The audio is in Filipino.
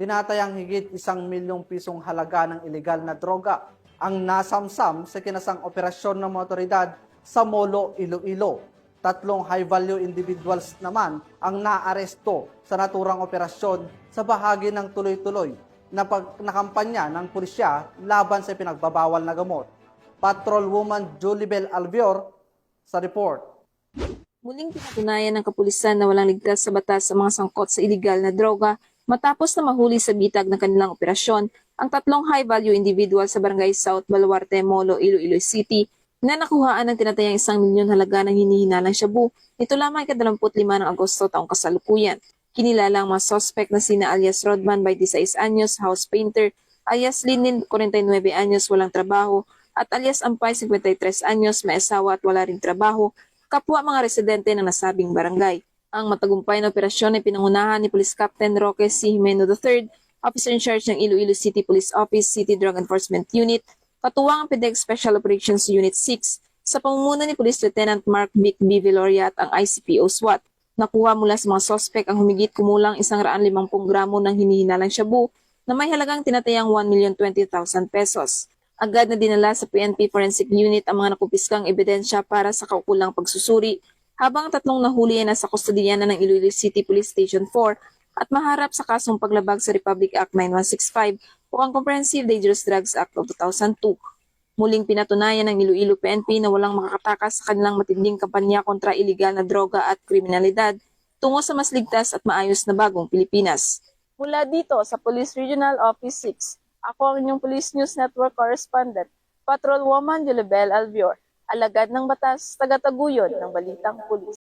tinatayang higit 1 milyong pisong halaga ng ilegal na droga ang nasamsam sa kinasang operasyon ng mga otoridad sa Molo, Iloilo. 3 high-value individuals naman ang naaresto sa naturang operasyon sa bahagi ng tuloy-tuloy na kampanya ng pulisya laban sa pinagbabawal na gamot. Patrolwoman Julibel Albior sa report. Muling pinatunayan ng kapulisan na walang ligtas sa batas sa mga sangkot sa iligal na droga matapos na mahuli sa bitag ng kanilang operasyon ang 3 high-value individual sa Barangay South Baluarte, Molo, Iloilo City na nakuhaan ng tinatayang 1 milyon halaga ng hinihinalang shabu nito lamang ika-25 ng Agosto taong kasalukuyan. Kinilala ang mga suspect na sina alias Rodman, 26 anyos, house painter, alias Linin, 49 anyos, walang trabaho, at alias Ampay, 53 anyos, may asawa at wala ring trabaho, kapwa mga residente ng nasabing barangay. Ang matagumpay na operasyon ay pinangunahan ni Police Captain Roque C. Jimeno III, Officer in Charge ng Iloilo City Police Office, City Drug Enforcement Unit, katuwang ang PDEG Special Operations Unit 6, sa pamumuno ni Police Lieutenant Mark Vic B. Viloria at ang ICPO SWAT. Nakuha mula sa mga sospek ang humigit kumulang 150 gramo ng hinihinalang shabu na may halagang tinatayang 1,020,000 pesos. Agad na dinala sa PNP Forensic Unit ang mga nakupiskang ebidensya para sa kaukulang pagsusuri, habang 3 nahuli ay nasa kustodiya na ng Iloilo City Police Station 4 at maharap sa kasong paglabag sa Republic Act 9165 o ang Comprehensive Dangerous Drugs Act of 2002. Muling pinatunayan ng Iloilo PNP na walang makakatakas sa kanilang matinding kampanya kontra iligal na droga at kriminalidad tungo sa mas ligtas at maayos na bagong Pilipinas. Mula dito sa Police Regional Office 6, ako ang inyong Police News Network Correspondent, Patrolwoman Julibel Albior, alagad ng batas, tagataguyod ng Balitang Pulis.